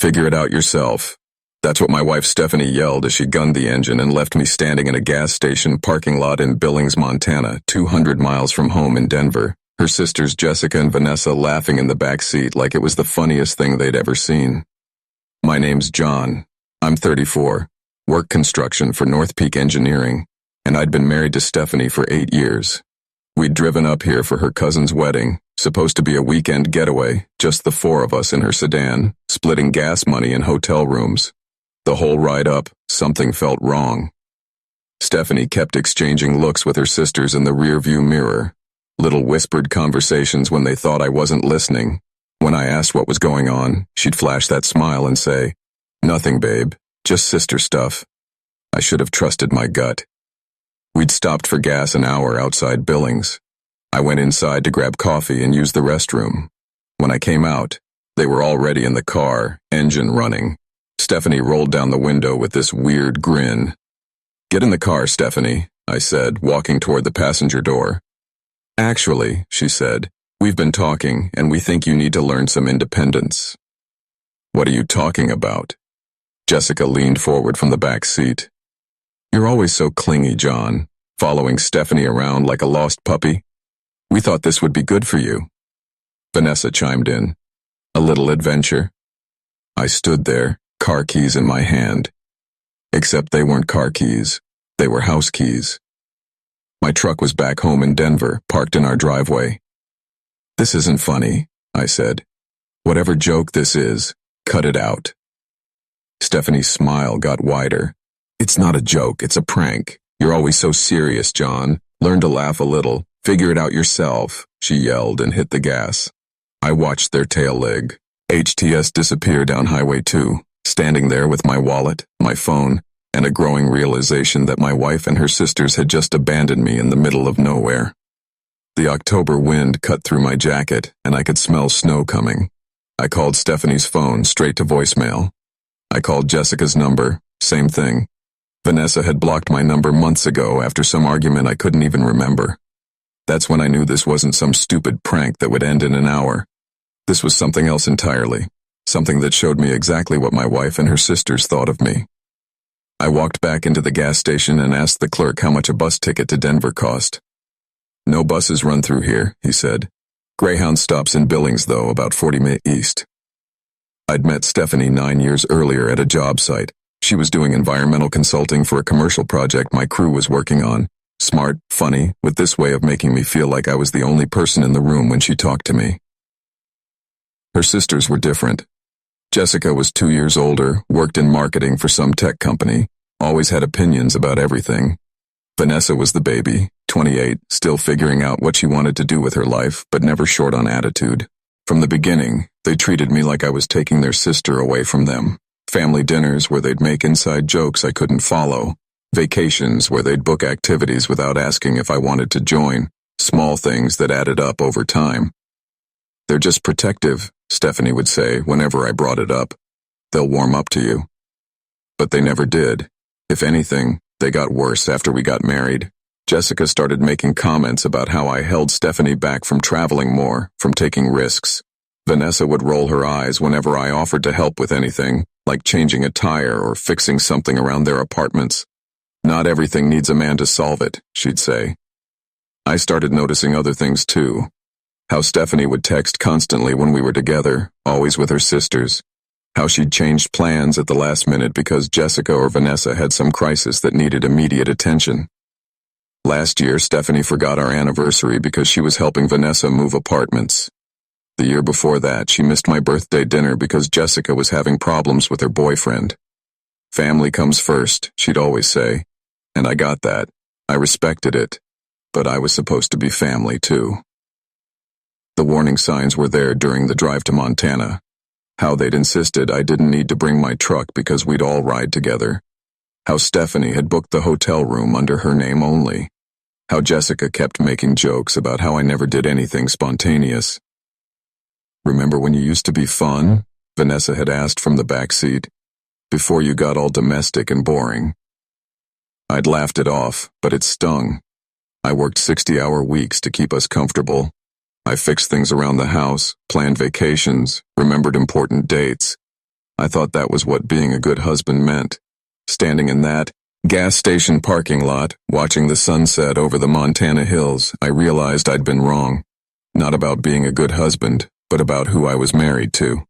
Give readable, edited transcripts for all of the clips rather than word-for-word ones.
Figure it out yourself. That's what my wife Stephanie yelled as she gunned the engine and left me standing in a gas station parking lot in Billings, Montana, 200 miles from home in Denver, her sisters Jessica and Vanessa laughing in the back seat like it was the funniest thing they'd ever seen. My name's John. I'm 34, work construction for North Peak Engineering, and I'd been married to Stephanie for 8 years. We'd driven up here for her cousin's wedding, supposed to be a weekend getaway, just the four of us in her sedan, splitting gas money in hotel rooms. The whole ride up, something felt wrong. Stephanie kept exchanging looks with her sisters in the rearview mirror, little whispered conversations when they thought I wasn't listening. When I asked what was going on, she'd flash that smile and say, "Nothing, babe, just sister stuff." I should have trusted my gut. We'd stopped for gas an hour outside Billings. I went inside to grab coffee and use the restroom. When I came out, they were already in the car, engine running. Stephanie rolled down the window with this weird grin. "Get in the car, Stephanie," I said, walking toward the passenger door. "Actually," she said, "we've been talking, and we think you need to learn some independence." "What are you talking about?" Jessica leaned forward from the back seat. "You're always so clingy, John, following Stephanie around like a lost puppy. We thought this would be good for you." Vanessa chimed in. "A little adventure." I stood there, car keys in my hand. Except they weren't car keys. They were house keys. My truck was back home in Denver, parked in our driveway. "This isn't funny," I said. "Whatever joke this is, cut it out." Stephanie's smile got wider. "It's not a joke, it's a prank. You're always so serious, John. Learn to laugh a little. Figure it out yourself," she yelled and hit the gas. I watched their tail leg. HTS disappear down Highway 2, standing there with my wallet, my phone, and a growing realization that my wife and her sisters had just abandoned me in the middle of nowhere. The October wind cut through my jacket, and I could smell snow coming. I called Stephanie's phone straight to voicemail. I called Jessica's number, same thing. Vanessa had blocked my number months ago after some argument I couldn't even remember. That's when I knew this wasn't some stupid prank that would end in an hour. This was something else entirely, something that showed me exactly what my wife and her sisters thought of me. I walked back into the gas station and asked the clerk how much a bus ticket to Denver cost. "No buses run through here," he said. "Greyhound stops in Billings, though, about 40 minutes east." I'd met Stephanie 9 years earlier at a job site. She was doing environmental consulting for a commercial project my crew was working on. Smart, funny, with this way of making me feel like I was the only person in the room when she talked to me. Her sisters were different. Jessica was 2 years older, worked in marketing for some tech company, always had opinions about everything. Vanessa was the baby, 28, still figuring out what she wanted to do with her life, but never short on attitude. From the beginning, they treated me like I was taking their sister away from them. Family dinners where they'd make inside jokes I couldn't follow. Vacations where they'd book activities without asking if I wanted to join. Small things that added up over time. "They're just protective," Stephanie would say whenever I brought it up. "They'll warm up to you." But they never did. If anything, they got worse after we got married. Jessica started making comments about how I held Stephanie back from traveling more, from taking risks. Vanessa would roll her eyes whenever I offered to help with anything, like changing a tire or fixing something around their apartments. "Not everything needs a man to solve it," she'd say. I started noticing other things too. How Stephanie would text constantly when we were together, always with her sisters. How she'd changed plans at the last minute because Jessica or Vanessa had some crisis that needed immediate attention. Last year, Stephanie forgot our anniversary because she was helping Vanessa move apartments. The year before that, she missed my birthday dinner because Jessica was having problems with her boyfriend. "Family comes first," she'd always say. And I got that. I respected it. But I was supposed to be family too. The warning signs were there during the drive to Montana. How they'd insisted I didn't need to bring my truck because we'd all ride together. How Stephanie had booked the hotel room under her name only. How Jessica kept making jokes about how I never did anything spontaneous. "Remember when you used to be fun?" Vanessa had asked from the back seat. "Before you got all domestic and boring." I'd laughed it off, but it stung. I worked 60-hour weeks to keep us comfortable. I fixed things around the house, planned vacations, remembered important dates. I thought that was what being a good husband meant. Standing in that gas station parking lot, watching the sunset over the Montana hills, I realized I'd been wrong. Not about being a good husband, but about who I was married to.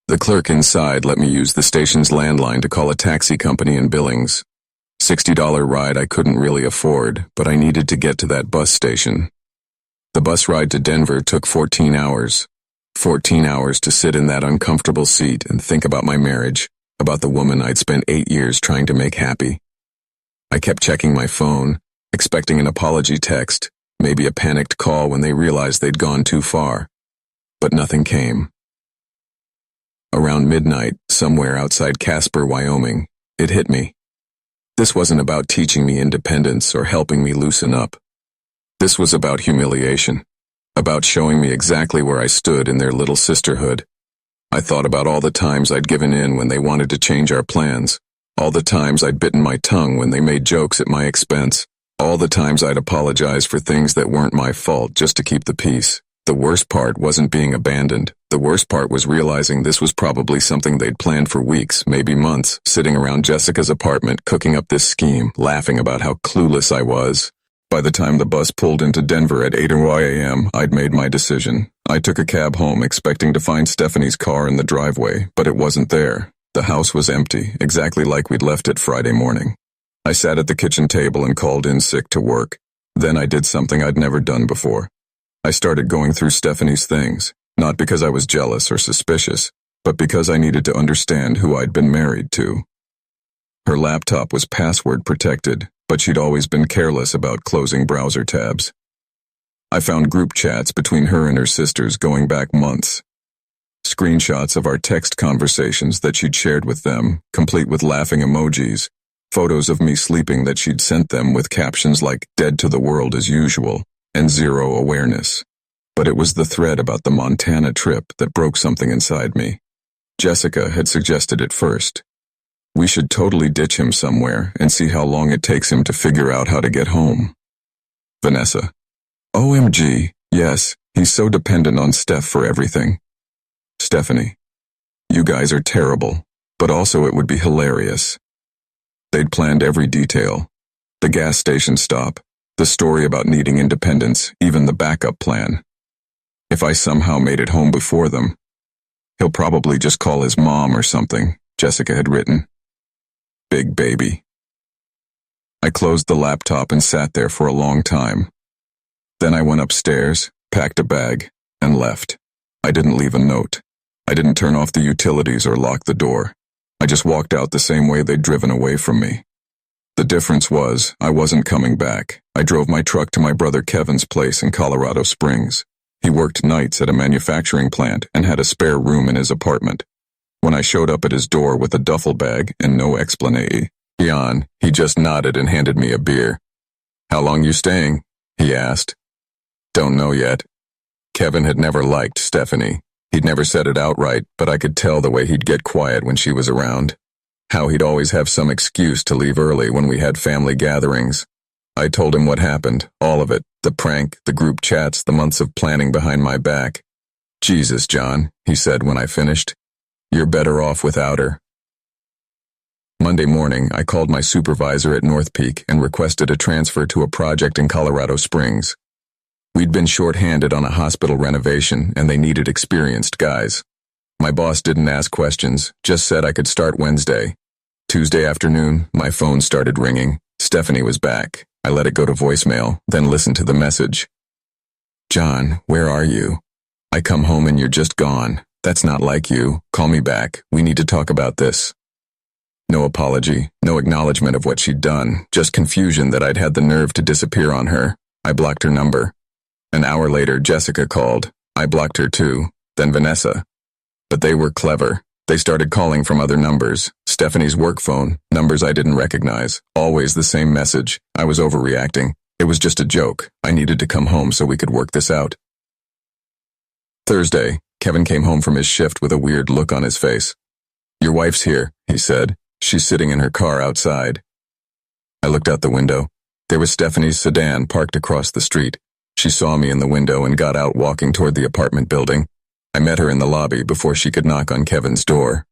The clerk inside let me use the station's landline to call a taxi company in Billings. $60 ride I couldn't really afford, but I needed to get to that bus station. The bus ride to Denver took 14 hours. 14 hours to sit in that uncomfortable seat and think about my marriage, about the woman I'd spent 8 years trying to make happy. I kept checking my phone, expecting an apology text, maybe a panicked call when they realized they'd gone too far. But nothing came. Around midnight, somewhere outside Casper, Wyoming, it hit me. This wasn't about teaching me independence or helping me loosen up. This was about humiliation, about showing me exactly where I stood in their little sisterhood. I thought about all the times I'd given in when they wanted to change our plans, all the times I'd bitten my tongue when they made jokes at my expense, all the times I'd apologized for things that weren't my fault just to keep the peace. The worst part wasn't being abandoned. The worst part was realizing this was probably something they'd planned for weeks, maybe months, sitting around Jessica's apartment cooking up this scheme, laughing about how clueless I was. By the time the bus pulled into Denver at 8 a.m., I'd made my decision. I took a cab home expecting to find Stephanie's car in the driveway, but it wasn't there. The house was empty, exactly like we'd left it Friday morning. I sat at the kitchen table and called in sick to work. Then I did something I'd never done before. I started going through Stephanie's things, not because I was jealous or suspicious, but because I needed to understand who I'd been married to. Her laptop was password protected, but she'd always been careless about closing browser tabs. I found group chats between her and her sisters going back months. Screenshots of our text conversations that she'd shared with them, complete with laughing emojis, photos of me sleeping that she'd sent them with captions like "dead to the world as usual" and "zero awareness." But it was the thread about the Montana trip that broke something inside me. Jessica had suggested it first. We should totally ditch him somewhere and see how long it takes him to figure out how to get home. Vanessa: OMG, yes, he's so dependent on Steph for everything. Stephanie: you guys are terrible, but also it would be hilarious. They'd planned every detail. The gas station stop, the story about needing independence, even the backup plan. If I somehow made it home before them, he'll probably just call his mom or something, Jessica had written. Big baby. I closed the laptop and sat there for a long time. Then I went upstairs, packed a bag, and left. I didn't leave a note. I didn't turn off the utilities or lock the door. I just walked out the same way they'd driven away from me. The difference was, I wasn't coming back. I drove my truck to my brother Kevin's place in Colorado Springs. He worked nights at a manufacturing plant and had a spare room in his apartment. When I showed up at his door with a duffel bag and no explanation, he just nodded and handed me a beer. "How long you staying?" he asked. "Don't know yet." Kevin had never liked Stephanie. He'd never said it outright, but I could tell the way he'd get quiet when she was around. How he'd always have some excuse to leave early when we had family gatherings. I told him what happened, all of it, the prank, the group chats, the months of planning behind my back. "Jesus, John," he said when I finished. "You're better off without her." Monday morning, I called my supervisor at North Peak and requested a transfer to a project in Colorado Springs. We'd been short-handed on a hospital renovation, and they needed experienced guys. My boss didn't ask questions, just said I could start Wednesday. Tuesday afternoon, my phone started ringing. Stephanie was back. I let it go to voicemail, then listened to the message. "John, where are you? I come home and you're just gone. That's not like you. Call me back. We need to talk about this." No apology, no acknowledgement of what she'd done, just confusion that I'd had the nerve to disappear on her. I blocked her number. An hour later, Jessica called. I blocked her too, then Vanessa. But they were clever. They started calling from other numbers. Stephanie's work phone, numbers I didn't recognize. Always the same message. I was overreacting. It was just a joke. I needed to come home so we could work this out. Thursday, Kevin came home from his shift with a weird look on his face. "Your wife's here," he said. "She's sitting in her car outside." I looked out the window. There was Stephanie's sedan parked across the street. She saw me in the window and got out walking toward the apartment building. I met her in the lobby before she could knock on Kevin's door.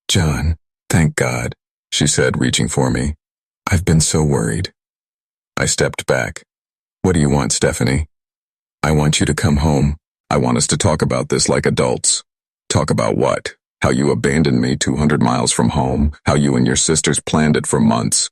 John, thank God, she said, reaching for me. I've been so worried. I stepped back. What do you want, Stephanie? I want you to come home. I want us to talk about this like adults. Talk about what? How you abandoned me 200 miles from home, how you and your sisters planned it for months,